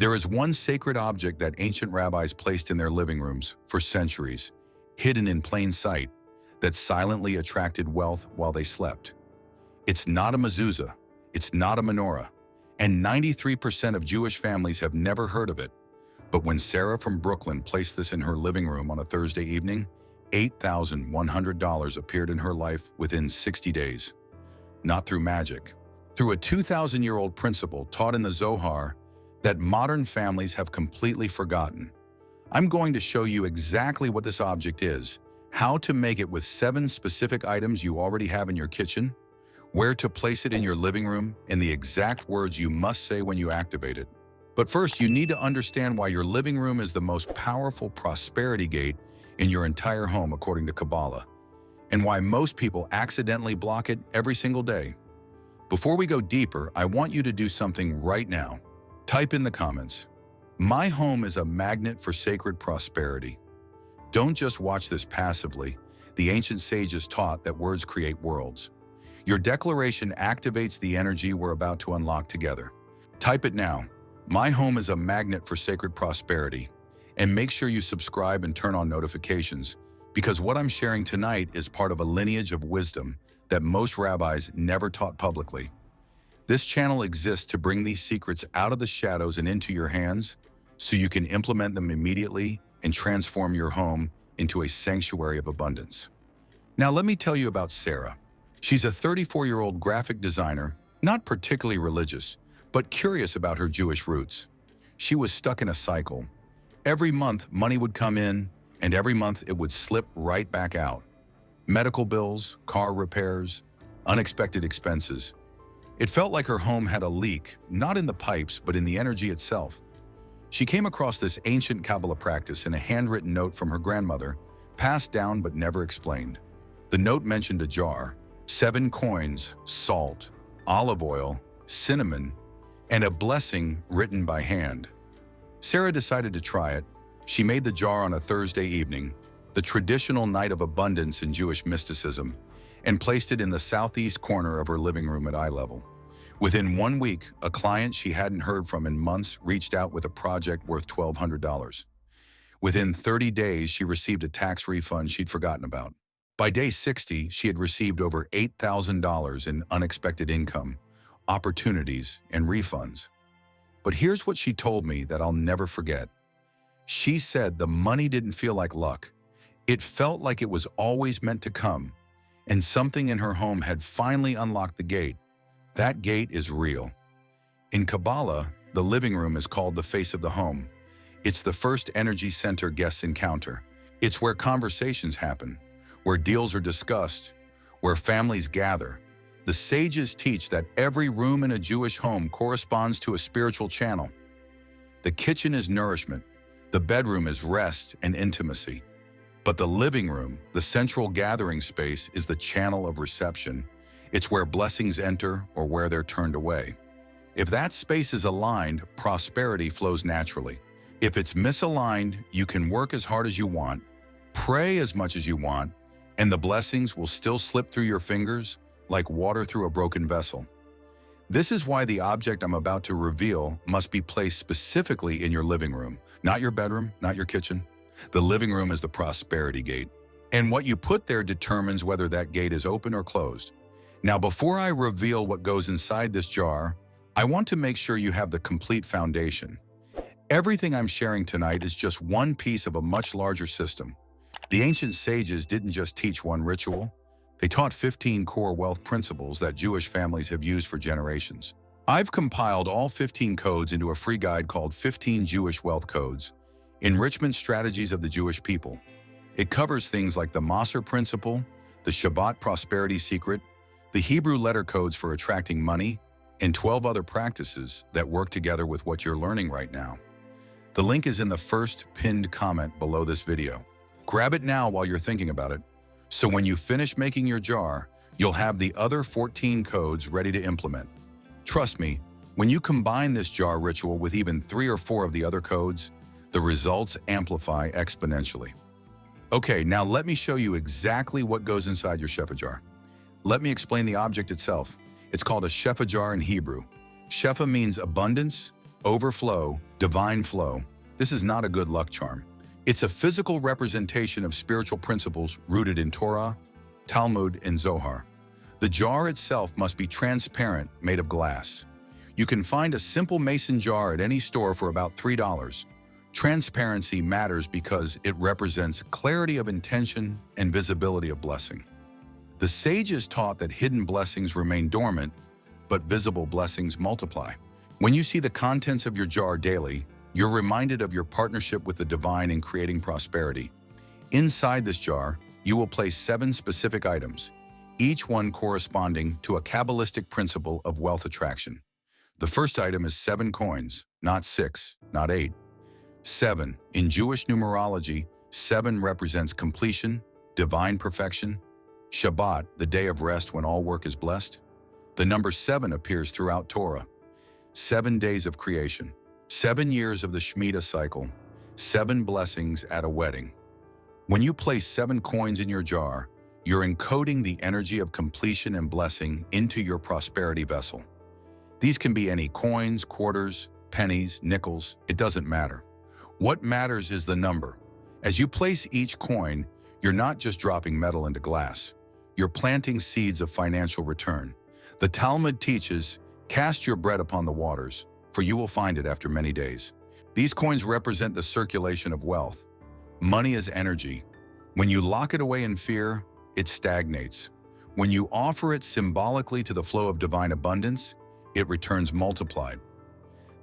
There is one sacred object that ancient rabbis placed in their living rooms for centuries, hidden in plain sight, that silently attracted wealth while they slept. It's not a mezuzah, it's not a menorah, and 93% of Jewish families have never heard of it. But when Sarah from Brooklyn placed this in her living room on a Thursday evening, $8,100 appeared in her life within 60 days. Not through magic, through a 2,000-year-old principle taught in the Zohar that modern families have completely forgotten. I'm going to show you exactly what this object is, how to make it with 7 specific items you already have in your kitchen, where to place it in your living room, and the exact words you must say when you activate it. But first, you need to understand why your living room is the most powerful prosperity gate in your entire home according to Kabbalah, and why most people accidentally block it every single day. Before we go deeper, I want you to do something right now. Type in the comments, "My home is a magnet for sacred prosperity." Don't just watch this passively. The ancient sages taught that words create worlds. Your declaration activates the energy we're about to unlock together. Type it now. "My home is a magnet for sacred prosperity." And make sure you subscribe and turn on notifications, because what I'm sharing tonight is part of a lineage of wisdom that most rabbis never taught publicly. This channel exists to bring these secrets out of the shadows and into your hands so you can implement them immediately and transform your home into a sanctuary of abundance. Now let me tell you about Sarah. She's a 34-year-old graphic designer, not particularly religious, but curious about her Jewish roots. She was stuck in a cycle. Every month, money would come in, and every month it would slip right back out. Medical bills, car repairs, unexpected expenses. It felt like her home had a leak, not in the pipes, but in the energy itself. She came across this ancient Kabbalah practice in a handwritten note from her grandmother, passed down but never explained. The note mentioned a jar, 7 coins, salt, olive oil, cinnamon, and a blessing written by hand. Sarah decided to try it. She made the jar on a Thursday evening, the traditional night of abundance in Jewish mysticism, and placed it in the southeast corner of her living room at eye level. Within 1 week, a client she hadn't heard from in months reached out with a project worth $1,200. Within 30 days, she received a tax refund she'd forgotten about. By day 60, she had received over $8,000 in unexpected income, opportunities, and refunds. But here's what she told me that I'll never forget. She said the money didn't feel like luck. It felt like it was always meant to come, and something in her home had finally unlocked the gate. That gate is real. In Kabbalah, the living room is called the face of the home. It's the first energy center guests encounter. It's where conversations happen, where deals are discussed, where families gather. The sages teach that every room in a Jewish home corresponds to a spiritual channel. The kitchen is nourishment, the bedroom is rest and intimacy. But the living room, the central gathering space, is the channel of reception. It's where blessings enter or where they're turned away. If that space is aligned, prosperity flows naturally. If it's misaligned, you can work as hard as you want, pray as much as you want, and the blessings will still slip through your fingers like water through a broken vessel. This is why the object I'm about to reveal must be placed specifically in your living room, not your bedroom, not your kitchen. The living room is the prosperity gate, and what you put there determines whether that gate is open or closed. Now, before I reveal what goes inside this jar, I want to make sure you have the complete foundation. Everything I'm sharing tonight is just one piece of a much larger system. The ancient sages didn't just teach one ritual. They taught 15 core wealth principles that Jewish families have used for generations. I've compiled all 15 codes into a free guide called 15 Jewish Wealth Codes, Enrichment Strategies of the Jewish People. It covers things like the Maser Principle, the Shabbat Prosperity Secret, the Hebrew letter codes for attracting money, and 12 other practices that work together with what you're learning right now. The link is in the first pinned comment below this video. Grab it now while you're thinking about it, so when you finish making your jar, you'll have the other 14 codes ready to implement. Trust me, when you combine this jar ritual with even 3 or 4 of the other codes, the results amplify exponentially. Okay, now let me show you exactly what goes inside your Shefa Jar. Let me explain the object itself. It's called a Shefa Jar in Hebrew. Shefa means abundance, overflow, Divine flow. This is not a good luck charm. It's a physical representation of spiritual principles rooted in Torah, Talmud, and Zohar. The jar itself must be transparent, made of glass. You can find a simple mason jar at any store for about $3. Transparency matters because it represents clarity of intention and visibility of blessing. The sages taught that hidden blessings remain dormant, but visible blessings multiply. When you see the contents of your jar daily, you're reminded of your partnership with the divine in creating prosperity. Inside this jar, you will place 7 specific items, each one corresponding to a Kabbalistic principle of wealth attraction. The first item is 7 coins, not 6, not 8. 7. In Jewish numerology, 7 represents completion, divine perfection. Shabbat, the day of rest when all work is blessed. The number 7 appears throughout Torah. 7 days of creation, 7 years of the Shemitah cycle, 7 blessings at a wedding. When you place 7 coins in your jar, you're encoding the energy of completion and blessing into your prosperity vessel. These can be any coins, quarters, pennies, nickels, it doesn't matter. What matters is the number. As you place each coin, you're not just dropping metal into glass. You're planting seeds of financial return. The Talmud teaches, "Cast your bread upon the waters, for you will find it after many days." These coins represent the circulation of wealth. Money is energy. When you lock it away in fear, it stagnates. When you offer it symbolically to the flow of divine abundance, it returns multiplied.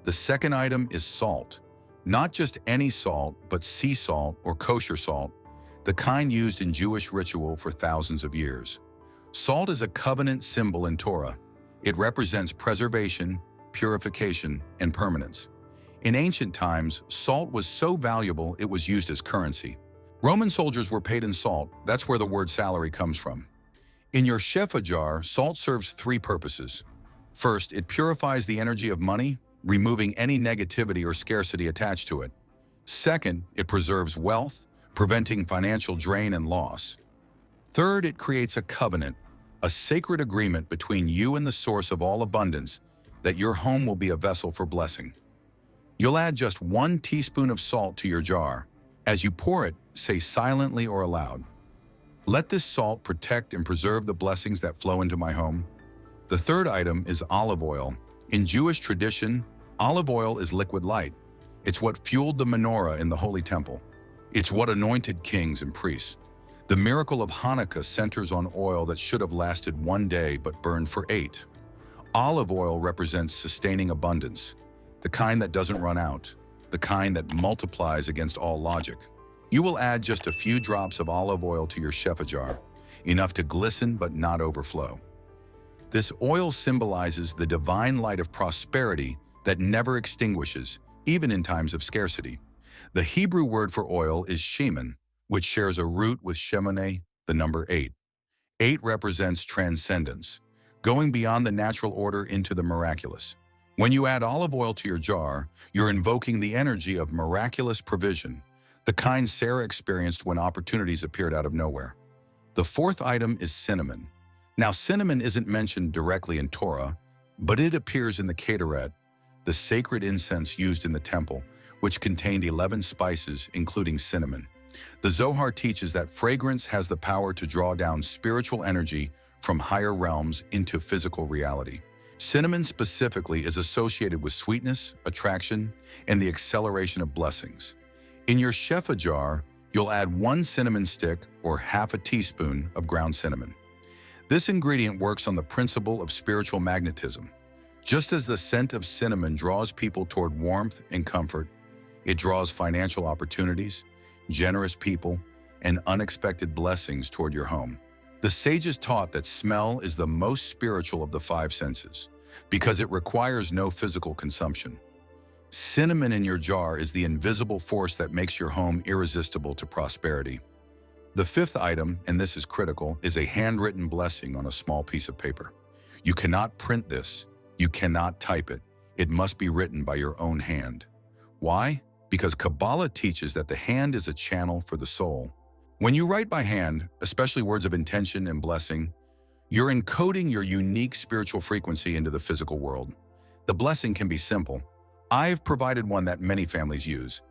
The second item is salt. Not just any salt, but sea salt or kosher salt, the kind used in Jewish ritual for thousands of years. Salt is a covenant symbol in Torah. It represents preservation, purification, and permanence. In ancient times, salt was so valuable it was used as currency. Roman soldiers were paid in salt. That's where the word salary comes from. In your Shefa Jar, salt serves 3 purposes. First, it purifies the energy of money, removing any negativity or scarcity attached to it. Second, it preserves wealth, preventing financial drain and loss. Third, it creates a covenant, a sacred agreement between you and the source of all abundance that your home will be a vessel for blessing. You'll add just 1 teaspoon of salt to your jar. As you pour it, say silently or aloud, "Let this salt protect and preserve the blessings that flow into my home." The third item is olive oil. In Jewish tradition, olive oil is liquid light. It's what fueled the menorah in the Holy Temple. It's what anointed kings and priests. The miracle of Hanukkah centers on oil that should have lasted 1 day but burned for 8. Olive oil represents sustaining abundance, the kind that doesn't run out, the kind that multiplies against all logic. You will add just a few drops of olive oil to your Shefa Jar, enough to glisten but not overflow. This oil symbolizes the divine light of prosperity that never extinguishes, even in times of scarcity. The Hebrew word for oil is shemen, which shares a root with shemoneh, the number 8. 8 represents transcendence, going beyond the natural order into the miraculous. When you add olive oil to your jar, you're invoking the energy of miraculous provision, the kind Sarah experienced when opportunities appeared out of nowhere. The fourth item is cinnamon. Now, cinnamon isn't mentioned directly in Torah, but it appears in the Ketoret, the sacred incense used in the temple, which contained 11 spices, including cinnamon. The Zohar teaches that fragrance has the power to draw down spiritual energy from higher realms into physical reality. Cinnamon specifically is associated with sweetness, attraction, and the acceleration of blessings. In your Shefa Jar, you'll add 1 cinnamon stick or half a teaspoon of ground cinnamon. This ingredient works on the principle of spiritual magnetism. Just as the scent of cinnamon draws people toward warmth and comfort, it draws financial opportunities, generous people, and unexpected blessings toward your home. The sages taught that smell is the most spiritual of the 5 senses because it requires no physical consumption. Cinnamon in your jar is the invisible force that makes your home irresistible to prosperity. The fifth item, and this is critical, is a handwritten blessing on a small piece of paper. You cannot print this. You cannot type it. It must be written by your own hand. Why? Because Kabbalah teaches that the hand is a channel for the soul. When you write by hand, especially words of intention and blessing, you're encoding your unique spiritual frequency into the physical world. The blessing can be simple. I've provided one that many families use.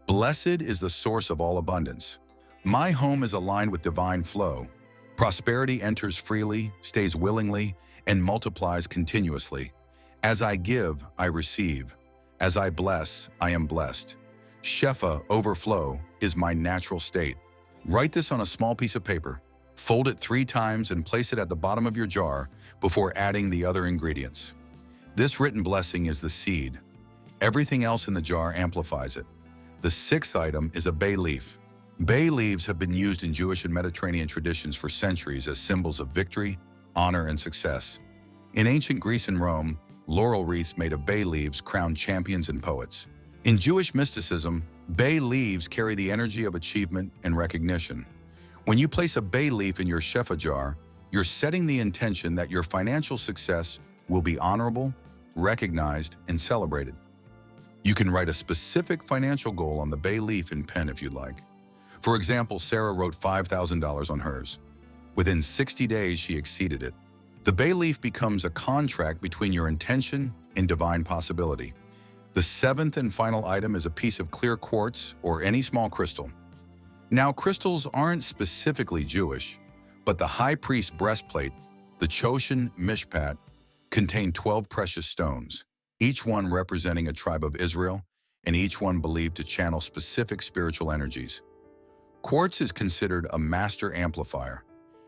Blessed is the source of all abundance. My home is aligned with divine flow. Prosperity enters freely, stays willingly, and multiplies continuously. As I give, I receive. As I bless, I am blessed. Shefa, overflow, is my natural state. Write this on a small piece of paper. Fold it 3 times and place it at the bottom of your jar before adding the other ingredients. This written blessing is the seed. Everything else in the jar amplifies it. The 6th item is a bay leaf. Bay leaves have been used in Jewish and Mediterranean traditions for centuries as symbols of victory, honor, and success. In ancient Greece and Rome, laurel wreaths made of bay leaves crowned champions and poets. In Jewish mysticism, bay leaves carry the energy of achievement and recognition. When you place a bay leaf in your Shefa jar, you're setting the intention that your financial success will be honorable, recognized, and celebrated. You can write a specific financial goal on the bay leaf in pen if you'd like. For example, Sarah wrote $5,000 on hers. Within 60 days, she exceeded it. The bay leaf becomes a contract between your intention and divine possibility. The 7th and final item is a piece of clear quartz or any small crystal. Now, crystals aren't specifically Jewish, but the high priest's breastplate, the Choshen Mishpat, contained 12 precious stones, each one representing a tribe of Israel, and each one believed to channel specific spiritual energies. Quartz is considered a master amplifier.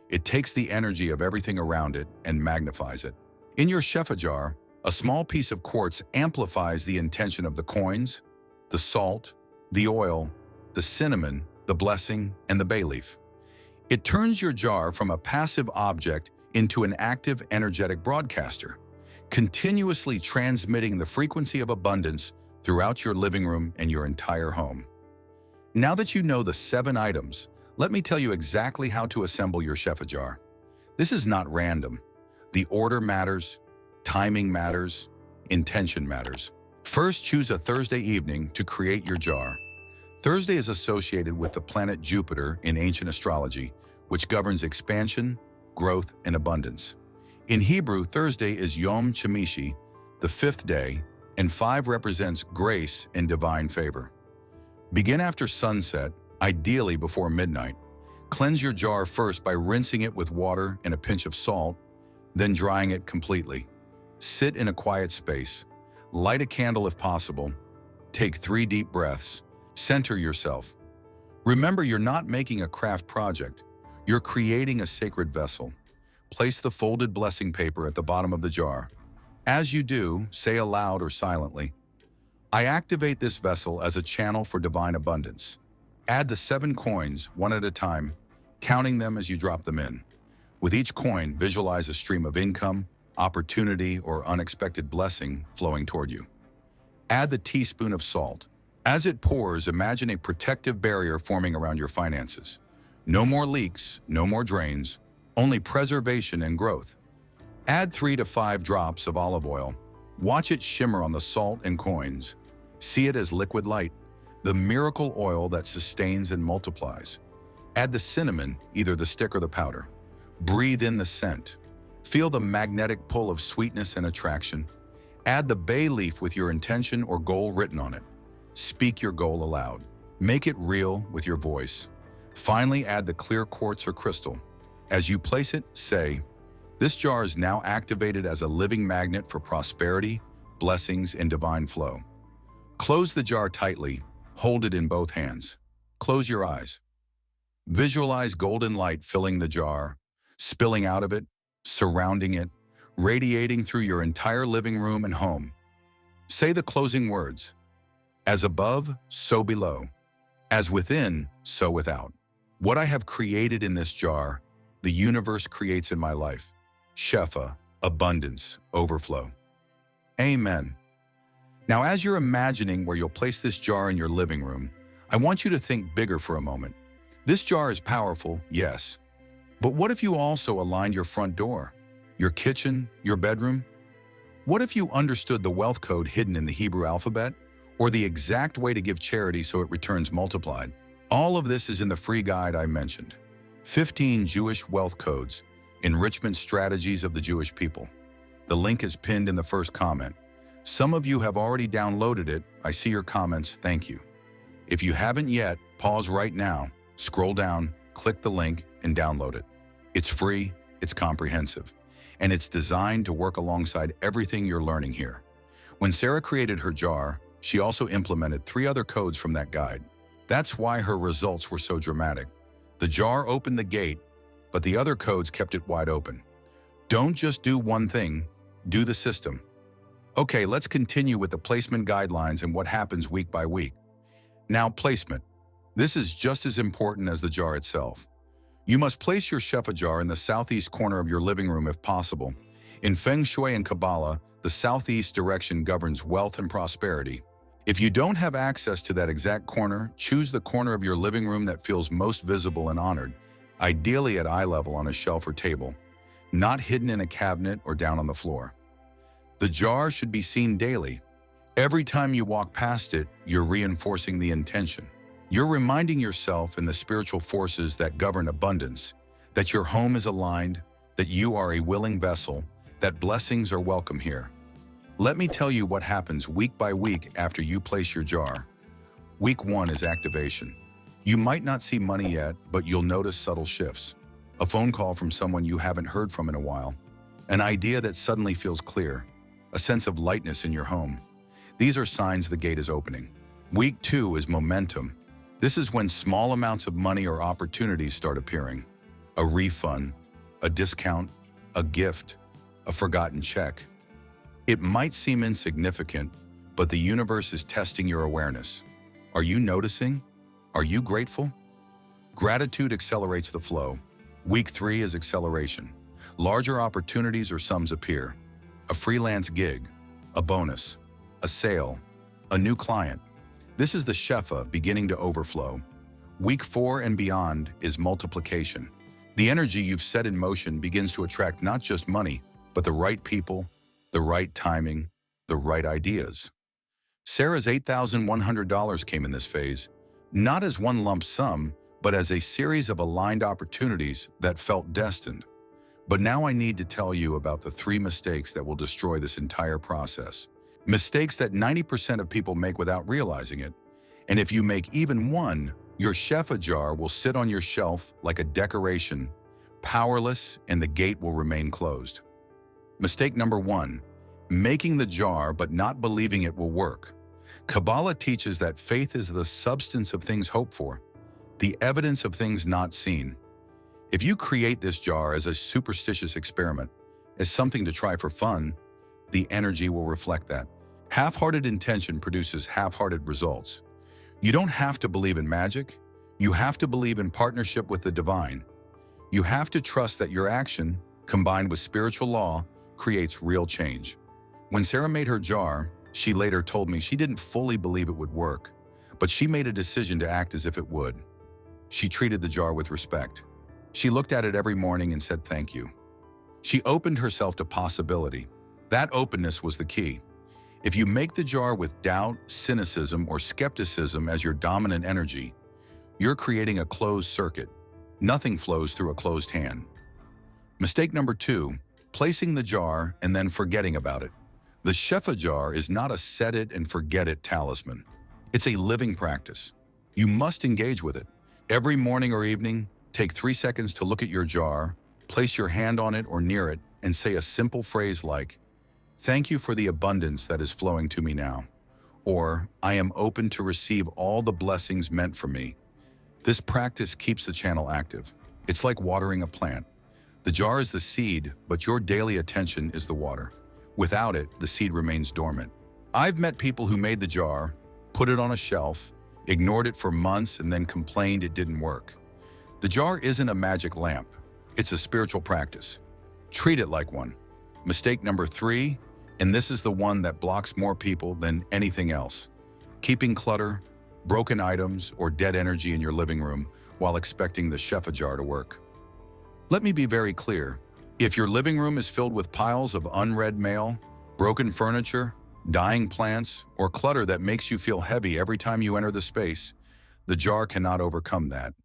It takes the energy of everything around it and magnifies it. In your Shefa jar, a small piece of quartz amplifies the intention of the coins, the salt, the oil, the cinnamon, the blessing, and the bay leaf. It turns your jar from a passive object into an active, energetic broadcaster, continuously transmitting the frequency of abundance throughout your living room and your entire home. Now that you know the 7 items, let me tell you exactly how to assemble your Shefa jar. This is not random. The order matters, timing matters, intention matters. First, choose a Thursday evening to create your jar. Thursday is associated with the planet Jupiter in ancient astrology, which governs expansion, growth, and abundance. In Hebrew, Thursday is Yom Chemishi, the 5th day, and 5 represents grace and divine favor. Begin after sunset, ideally before midnight. Cleanse your jar first by rinsing it with water and a pinch of salt, then drying it completely. Sit in a quiet space. Light a candle if possible. Take 3 deep breaths. Center yourself. Remember, you're not making a craft project. You're creating a sacred vessel. Place the folded blessing paper at the bottom of the jar. As you do, say aloud or silently, I activate this vessel as a channel for divine abundance. Add the 7 coins, one at a time, counting them as you drop them in. With each coin, visualize a stream of income, opportunity, or unexpected blessing flowing toward you. Add the teaspoon of salt. As it pours, imagine a protective barrier forming around your finances. No more leaks, no more drains, only preservation and growth. Add 3 to 5 drops of olive oil. Watch it shimmer on the salt and coins. See it as liquid light, the miracle oil that sustains and multiplies. Add the cinnamon, either the stick or the powder. Breathe in the scent. Feel the magnetic pull of sweetness and attraction. Add the bay leaf with your intention or goal written on it. Speak your goal aloud. Make it real with your voice. Finally, add the clear quartz or crystal. As you place it, say, this jar is now activated as a living magnet for prosperity, blessings, and divine flow. Close the jar tightly. Hold it in both hands. Close your eyes. Visualize golden light filling the jar, spilling out of it, surrounding it, radiating through your entire living room and home. Say the closing words. As above, so below. As within, so without. What I have created in this jar, the universe creates in my life. Shefa, abundance, overflow. Amen. Now, as you're imagining where you'll place this jar in your living room, I want you to think bigger for a moment. This jar is powerful, yes. But what if you also aligned your front door, your kitchen, your bedroom? What if you understood the wealth code hidden in the Hebrew alphabet, or the exact way to give charity so it returns multiplied? All of this is in the free guide I mentioned. 15 Jewish wealth codes, enrichment strategies of the Jewish people. The link is pinned in the first comment. Some of you have already downloaded it. I see your comments. Thank you. If you haven't yet, pause right now, scroll down, click the link, and download it. It's free, it's comprehensive, and it's designed to work alongside everything you're learning here. When Sarah created her jar, she also implemented 3 other codes from that guide. That's why her results were so dramatic. The jar opened the gate, but the other codes kept it wide open. Don't just do one thing, do the system. Okay, let's continue with the placement guidelines and what happens week by week. Now, placement. This is just as important as the jar itself. You must place your Shefa jar in the southeast corner of your living room if possible. In Feng Shui and Kabbalah, the southeast direction governs wealth and prosperity. If you don't have access to that exact corner, choose the corner of your living room that feels most visible and honored, ideally at eye level on a shelf or table, not hidden in a cabinet or down on the floor. The jar should be seen daily. Every time you walk past it, you're reinforcing the intention. You're reminding yourself and the spiritual forces that govern abundance, that your home is aligned, that you are a willing vessel, that blessings are welcome here. Let me tell you what happens week by week after you place your jar. Week 1 is activation. You might not see money yet, but you'll notice subtle shifts. A phone call from someone you haven't heard from in a while. An idea that suddenly feels clear. A sense of lightness in your home. These are signs the gate is opening. Week 2 is momentum. This is when small amounts of money or opportunities start appearing. A refund, a discount, a gift, a forgotten check. It might seem insignificant, but the universe is testing your awareness. Are you noticing? Are you grateful? Gratitude accelerates the flow. Week 3 is acceleration. Larger opportunities or sums appear. A freelance gig, a bonus, a sale, a new client. This is the Shefa beginning to overflow. Week 4 and beyond is multiplication. The energy you've set in motion begins to attract not just money, but the right people, the right timing, the right ideas. Sarah's $8,100 came in this phase, not as one lump sum, but as a series of aligned opportunities that felt destined. But now I need to tell you about the 3 mistakes that will destroy this entire process. Mistakes that 90% of people make without realizing it. And if you make even one, your Shefa jar will sit on your shelf like a decoration, powerless, and the gate will remain closed. Mistake number 1, making the jar but not believing it will work. Kabbalah teaches that faith is the substance of things hoped for, the evidence of things not seen. If you create this jar as a superstitious experiment, as something to try for fun, the energy will reflect that. Half-hearted intention produces half-hearted results. You don't have to believe in magic. You have to believe in partnership with the divine. You have to trust that your action, combined with spiritual law, creates real change. When Sarah made her jar, she later told me she didn't fully believe it would work, but she made a decision to act as if it would. She treated the jar with respect. She looked at it every morning and said thank you. She opened herself to possibility. That openness was the key. If you make the jar with doubt, cynicism, or skepticism as your dominant energy, you're creating a closed circuit. Nothing flows through a closed hand. Mistake number 2, placing the jar and then forgetting about it. The Shefa jar is not a set it and forget it talisman. It's a living practice. You must engage with it. Every morning or evening, take 3 seconds to look at your jar, place your hand on it or near it, and say a simple phrase like, "Thank you for the abundance that is flowing to me now," or "I am open to receive all the blessings meant for me." This practice keeps the channel active. It's like watering a plant. The jar is the seed, but your daily attention is the water. Without it, the seed remains dormant. I've met people who made the jar, put it on a shelf, ignored it for months, and then complained it didn't work. The jar isn't a magic lamp. It's a spiritual practice. Treat it like one. Mistake number 3, and this is the one that blocks more people than anything else. Keeping clutter, broken items, or dead energy in your living room while expecting the Shefa jar to work. Let me be very clear. If your living room is filled with piles of unread mail, broken furniture, dying plants, or clutter that makes you feel heavy every time you enter the space, the jar cannot overcome that.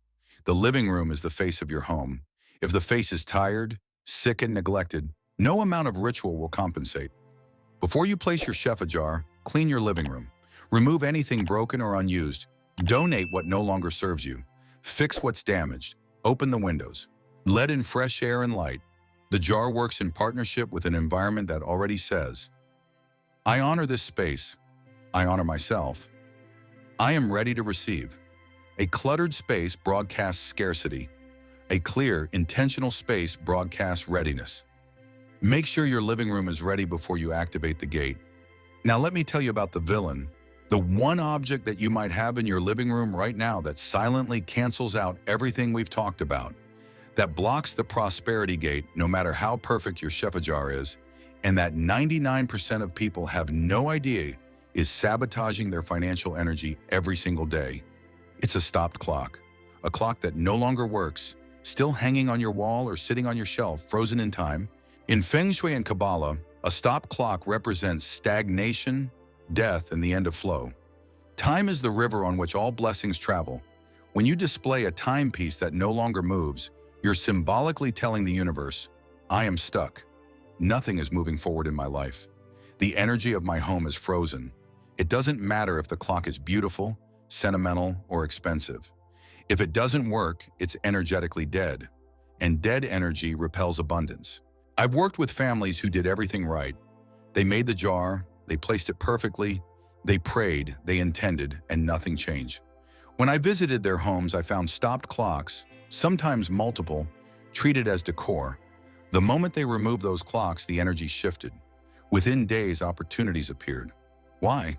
The living room is the face of your home. If the face is tired, sick, and neglected, no amount of ritual will compensate. Before you place your Shefa Jar, clean your living room. Remove anything broken or unused. Donate what no longer serves you. Fix what's damaged. Open the windows. Let in fresh air and light. The jar works in partnership with an environment that already says, I honor this space. I honor myself. I am ready to receive. A cluttered space broadcasts scarcity. A clear, intentional space broadcasts readiness. Make sure your living room is ready before you activate the gate. Now let me tell you about the villain, the one object that you might have in your living room right now that silently cancels out everything we've talked about, that blocks the prosperity gate no matter how perfect your Shefa Jar is, and that 99% of people have no idea is sabotaging their financial energy every single day. It's a stopped clock, a clock that no longer works, still hanging on your wall or sitting on your shelf, frozen in time. In Feng Shui and Kabbalah, a stopped clock represents stagnation, death, and the end of flow. Time is the river on which all blessings travel. When you display a timepiece that no longer moves, you're symbolically telling the universe, I am stuck. Nothing is moving forward in my life. The energy of my home is frozen. It doesn't matter if the clock is beautiful, sentimental, or expensive. If it doesn't work, it's energetically dead. And dead energy repels abundance. I've worked with families who did everything right. They made the jar, they placed it perfectly, they prayed, they intended, and nothing changed. When I visited their homes, I found stopped clocks, sometimes multiple, treated as decor. The moment they removed those clocks, the energy shifted. Within days, opportunities appeared. Why?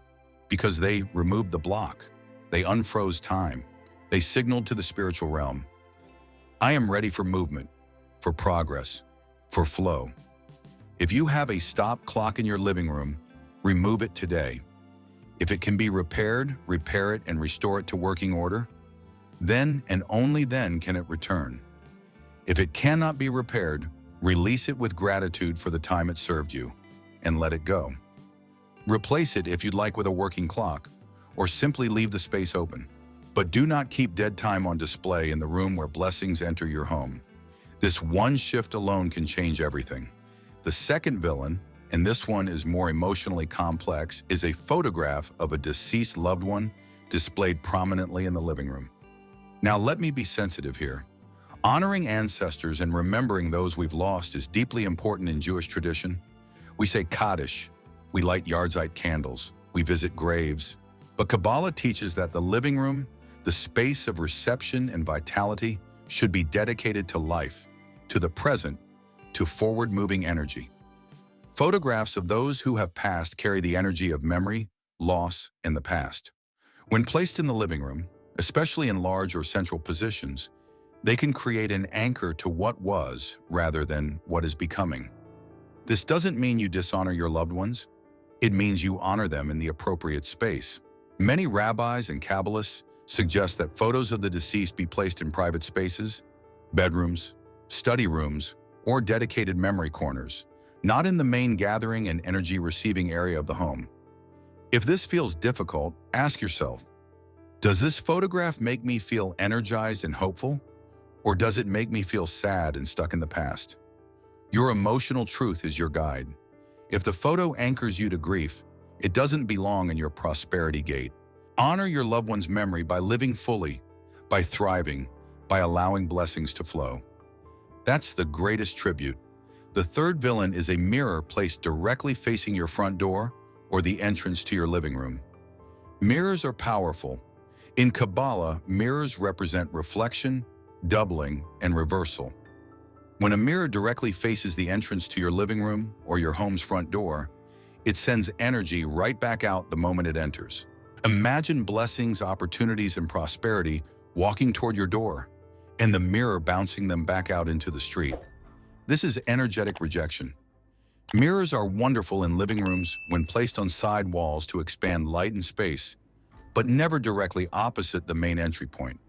Because they removed the block. They unfroze time. They signaled to the spiritual realm, I am ready for movement, for progress, for flow. If you have a stop clock in your living room, remove it today. If it can be repaired, repair it and restore it to working order. Then and only then can it return. If it cannot be repaired, release it with gratitude for the time it served you, and let it go. Replace it if you'd like with a working clock, or simply leave the space open. But do not keep dead time on display in the room where blessings enter your home. This one shift alone can change everything. The second villain, and this one is more emotionally complex, is a photograph of a deceased loved one displayed prominently in the living room. Now let me be sensitive here. Honoring ancestors and remembering those we've lost is deeply important in Jewish tradition. We say Kaddish, we light yahrzeit candles, we visit graves. But Kabbalah teaches that the living room, the space of reception and vitality, should be dedicated to life, to the present, to forward-moving energy. Photographs of those who have passed carry the energy of memory, loss, and the past. When placed in the living room, especially in large or central positions, they can create an anchor to what was rather than what is becoming. This doesn't mean you dishonor your loved ones. It means you honor them in the appropriate space. Many rabbis and Kabbalists suggest that photos of the deceased be placed in private spaces, bedrooms, study rooms, or dedicated memory corners, not in the main gathering and energy-receiving area of the home. If this feels difficult, ask yourself, does this photograph make me feel energized and hopeful? Or does it make me feel sad and stuck in the past? Your emotional truth is your guide. If the photo anchors you to grief, it doesn't belong in your prosperity gate. Honor your loved one's memory by living fully, by thriving, by allowing blessings to flow. That's the greatest tribute. The third villain is a mirror placed directly facing your front door or the entrance to your living room. Mirrors are powerful. In Kabbalah, mirrors represent reflection, doubling, and reversal. When a mirror directly faces the entrance to your living room or your home's front door, it sends energy right back out the moment it enters. Imagine blessings, opportunities, and prosperity walking toward your door, and the mirror bouncing them back out into the street. This is energetic rejection. Mirrors are wonderful in living rooms when placed on side walls to expand light and space, but never directly opposite the main entry point.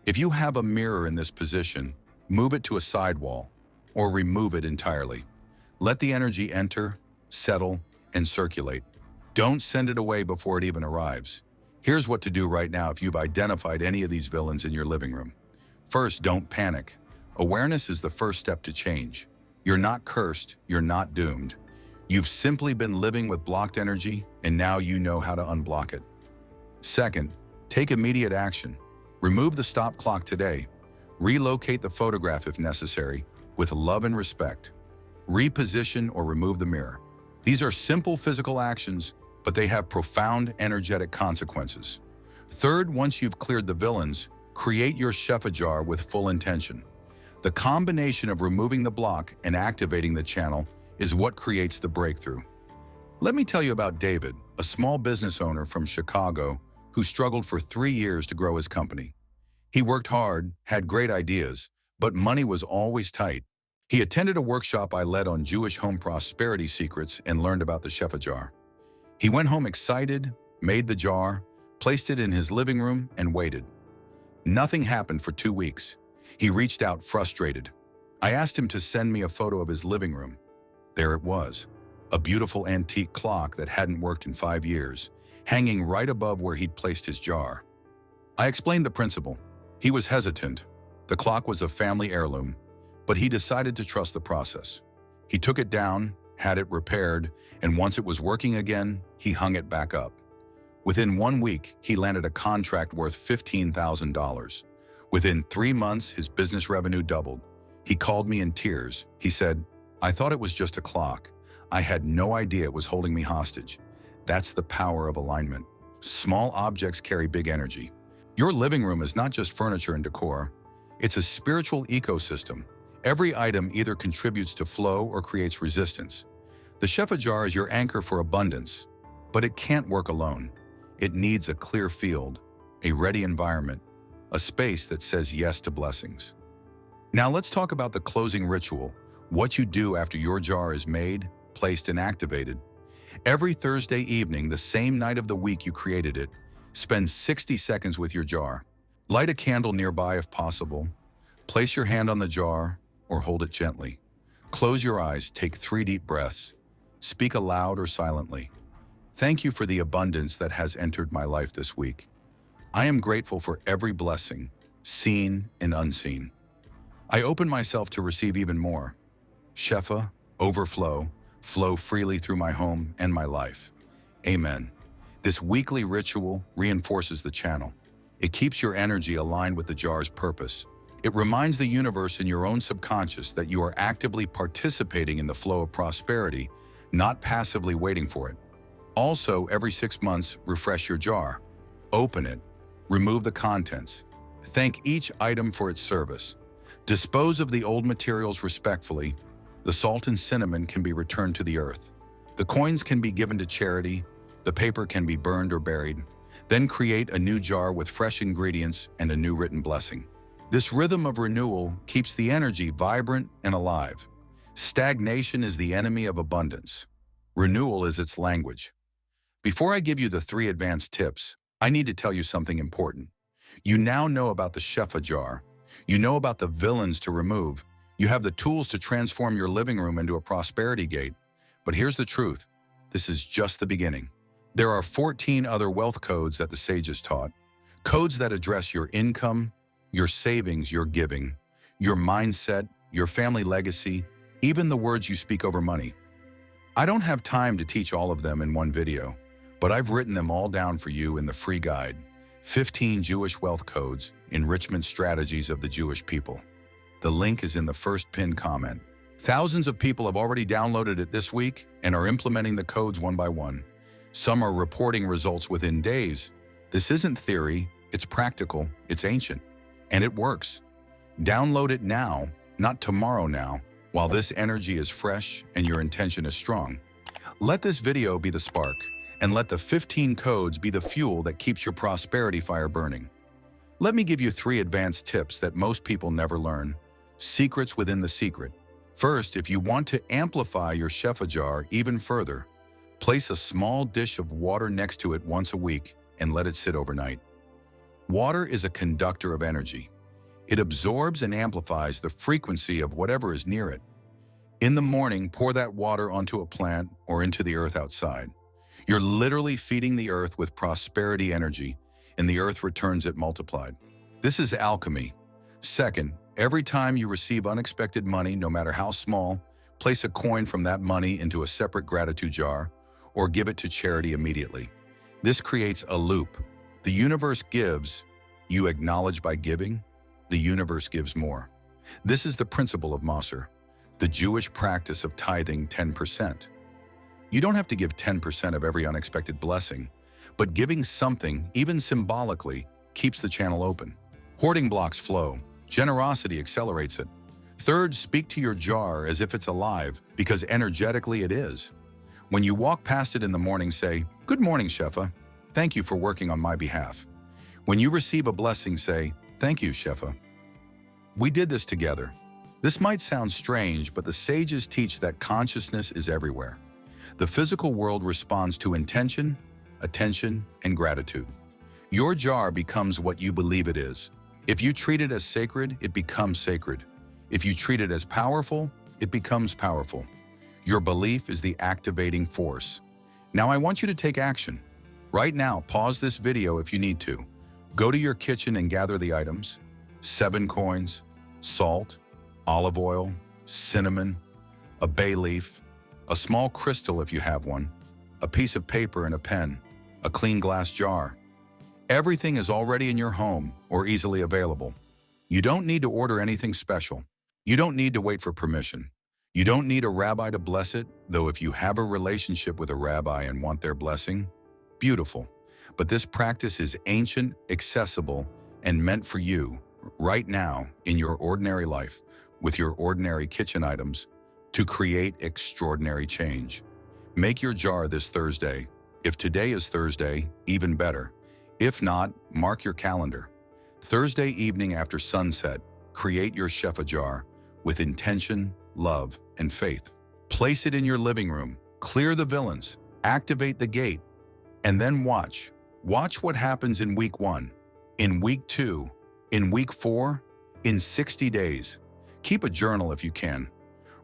If you have a mirror in this position, move it to a side wall or remove it entirely. Let the energy enter, settle, and circulate. Don't send it away before it even arrives. Here's what to do right now if you've identified any of these villains in your living room. First, don't panic. Awareness is the first step to change. You're not cursed, you're not doomed. You've simply been living with blocked energy, and now you know how to unblock it. Second, take immediate action. Remove the stop clock today. Relocate the photograph if necessary, with love and respect. Reposition or remove the mirror. These are simple physical actions, but they have profound energetic consequences. Third, once you've cleared the villains, create your Shefa Jar with full intention. The combination of removing the block and activating the channel is what creates the breakthrough. Let me tell you about David, a small business owner from Chicago who struggled for 3 years to grow his company. He worked hard, had great ideas, but money was always tight. He attended a workshop I led on Jewish home prosperity secrets and learned about the Shefa Jar. He went home excited, made the jar, placed it in his living room, and waited. Nothing happened for 2 weeks. He reached out frustrated. I asked him to send me a photo of his living room. There it was, a beautiful antique clock that hadn't worked in 5 years, hanging right above where he'd placed his jar. I explained the principle. He was hesitant. The clock was a family heirloom, but he decided to trust the process. He took it down, had it repaired, and once it was working again, he hung it back up. Within 1 week, he landed a contract worth $15,000. Within 3 months, his business revenue doubled. He called me in tears. He said, "I thought it was just a clock. I had no idea it was holding me hostage." That's the power of alignment. Small objects carry big energy. Your living room is not just furniture and decor. It's a spiritual ecosystem. Every item either contributes to flow or creates resistance. The Shefa Jar is your anchor for abundance, but it can't work alone. It needs a clear field, a ready environment, a space that says yes to blessings. Now let's talk about the closing ritual, what you do after your jar is made, placed, and activated. Every Thursday evening, the same night of the week you created it, spend 60 seconds with your jar. Light a candle nearby if possible. Place your hand on the jar or hold it gently. Close your eyes, take 3 deep breaths. Speak aloud or silently. Thank you for the abundance that has entered my life this week. I am grateful for every blessing, seen and unseen. I open myself to receive even more. Shefa, overflow, flow freely through my home and my life. Amen. This weekly ritual reinforces the channel. It keeps your energy aligned with the jar's purpose. It reminds the universe and your own subconscious that you are actively participating in the flow of prosperity, not passively waiting for it. Also, every 6 months, refresh your jar. Open it. Remove the contents. Thank each item for its service. Dispose of the old materials respectfully. The salt and cinnamon can be returned to the earth. The coins can be given to charity. The paper can be burned or buried. Then create a new jar with fresh ingredients and a new written blessing. This rhythm of renewal keeps the energy vibrant and alive. Stagnation is the enemy of abundance. Renewal is its language. Before I give you the 3 advanced tips, I need to tell you something important. You now know about the Shefa Jar. You know about the villains to remove. You have the tools to transform your living room into a prosperity gate. But here's the truth. This is just the beginning. There are 14 other wealth codes that the sages taught. Codes that address your income, your savings, your giving, your mindset, your family legacy, even the words you speak over money. I don't have time to teach all of them in one video, but I've written them all down for you in the free guide, 15 Jewish Wealth Codes, Enrichment Strategies of the Jewish People. The link is in the first pinned comment. Thousands of people have already downloaded it this week and are implementing the codes one by one. Some are reporting results within days. This isn't theory, it's practical, it's ancient, and it works. Download it now, not tomorrow now, while this energy is fresh and your intention is strong. Let this video be the spark, and let the 15 codes be the fuel that keeps your prosperity fire burning. Let me give you 3 advanced tips that most people never learn. Secrets within the secret. First, if you want to amplify your Shefa Jar even further, place a small dish of water next to it once a week and let it sit overnight. Water is a conductor of energy. It absorbs and amplifies the frequency of whatever is near it. In the morning, pour that water onto a plant or into the earth outside. You're literally feeding the earth with prosperity energy, and the earth returns it multiplied. This is alchemy. Second, every time you receive unexpected money, no matter how small, place a coin from that money into a separate gratitude jar, or give it to charity immediately. This creates a loop. The universe gives, you acknowledge by giving, the universe gives more. This is the principle of Maser, the Jewish practice of tithing 10%. You don't have to give 10% of every unexpected blessing, but giving something, even symbolically, keeps the channel open. Hoarding blocks flow. Generosity accelerates it. Third, speak to your jar as if it's alive, because energetically it is. When you walk past it in the morning, say, "Good morning, Shefa. Thank you for working on my behalf." When you receive a blessing, say, "Thank you, Shefa. We did this together." This might sound strange, but the sages teach that consciousness is everywhere. The physical world responds to intention, attention, and gratitude. Your jar becomes what you believe it is. If you treat it as sacred, it becomes sacred. If you treat it as powerful, it becomes powerful. Your belief is the activating force. Now I want you to take action. Right now, pause this video if you need to. Go to your kitchen and gather the items: 7 coins, salt, olive oil, cinnamon, a bay leaf, a small crystal if you have one, a piece of paper and a pen, a clean glass jar. Everything is already in your home or easily available. You don't need to order anything special. You don't need to wait for permission. You don't need a rabbi to bless it, though if you have a relationship with a rabbi and want their blessing, beautiful. But this practice is ancient, accessible, and meant for you right now in your ordinary life with your ordinary kitchen items to create extraordinary change. Make your jar this Thursday. If today is Thursday, even better. If not, mark your calendar. Thursday evening after sunset, create your Shefa Jar with intention, love, and faith. Place it in your living room, clear the villains, activate the gate, and then watch. Watch what happens in week 1, in week 2, in week 4, in 60 days. Keep a journal if you can.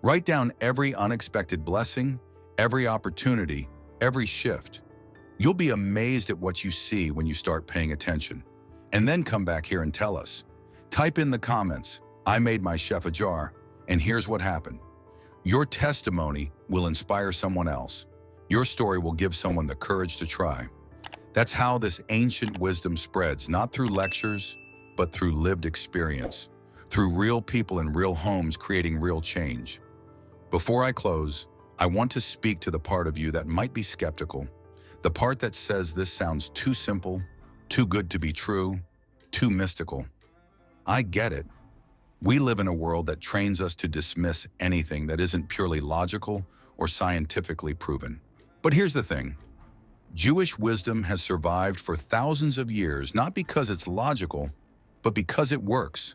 Write down every unexpected blessing, every opportunity, every shift. You'll be amazed at what you see when you start paying attention. And then come back here and tell us. Type in the comments, "I made my Shefa Jar, and here's what happened." Your testimony will inspire someone else. Your story will give someone the courage to try. That's how this ancient wisdom spreads, not through lectures, but through lived experience, through real people in real homes creating real change. Before I close, I want to speak to the part of you that might be skeptical, the part that says this sounds too simple, too good to be true, too mystical. I get it. We live in a world that trains us to dismiss anything that isn't purely logical or scientifically proven. But here's the thing. Jewish wisdom has survived for thousands of years, not because it's logical, but because it works.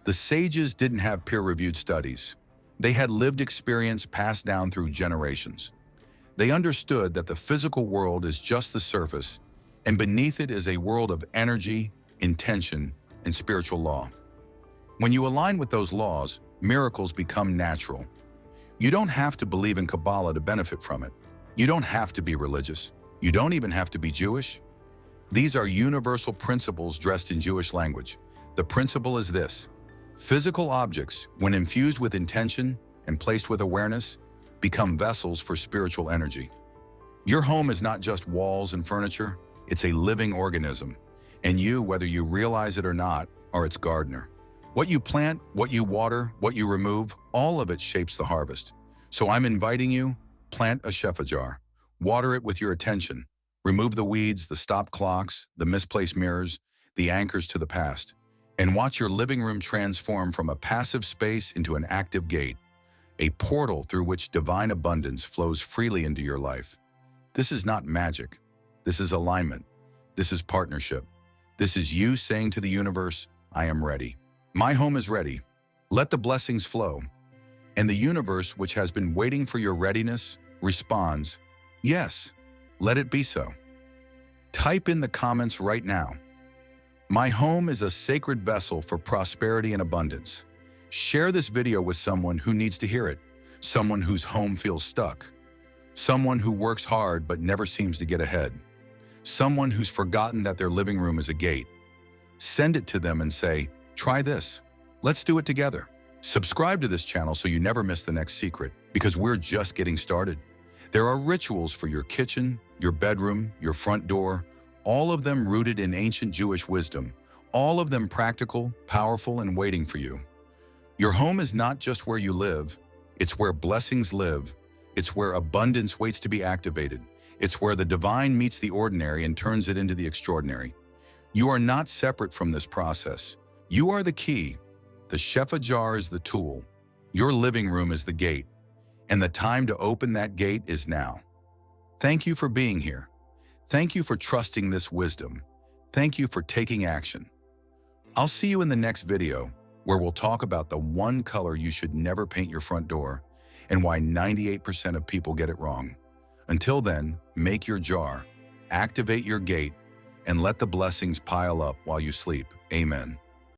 The sages didn't have peer-reviewed studies. They had lived experience passed down through generations. They understood that the physical world is just the surface, and beneath it is a world of energy, intention, and spiritual law. When you align with those laws, miracles become natural. You don't have to believe in Kabbalah to benefit from it. You don't have to be religious. You don't even have to be Jewish. These are universal principles dressed in Jewish language. The principle is this: physical objects, when infused with intention and placed with awareness, become vessels for spiritual energy. Your home is not just walls and furniture, it's a living organism. And you, whether you realize it or not, are its gardener. What you plant, what you water, what you remove, all of it shapes the harvest. So I'm inviting you, plant a Shefa Jar. Water it with your attention. Remove the weeds, the stop clocks, the misplaced mirrors, the anchors to the past. And watch your living room transform from a passive space into an active gate, a portal through which divine abundance flows freely into your life. This is not magic. This is alignment. This is partnership. This is you saying to the universe, "I am ready. My home is ready. Let the blessings flow." And the universe, which has been waiting for your readiness, responds, "Yes, let it be so." Type in the comments right now, "My home is a sacred vessel for prosperity and abundance." Share this video with someone who needs to hear it, someone whose home feels stuck, someone who works hard but never seems to get ahead, someone who's forgotten that their living room is a gate. Send it to them and say, "Try this. Let's do it together." Subscribe to this channel so you never miss the next secret. because we're just getting started. There are rituals for your kitchen, your bedroom, your front door, all of them rooted in ancient Jewish wisdom, all of them practical, powerful, and waiting for you. Your home is not just where you live, it's where blessings live. It's where abundance waits to be activated. It's where the divine meets the ordinary and turns it into the extraordinary. You are not separate from this process. You are the key. The Shefa Jar is the tool. Your living room is the gate. And the time to open that gate is now. Thank you for being here. Thank you for trusting this wisdom. Thank you for taking action. I'll see you in the next video, where we'll talk about the one color you should never paint your front door and why 98% of people get it wrong. Until then, make your jar, activate your gate, and let the blessings pile up while you sleep. Amen.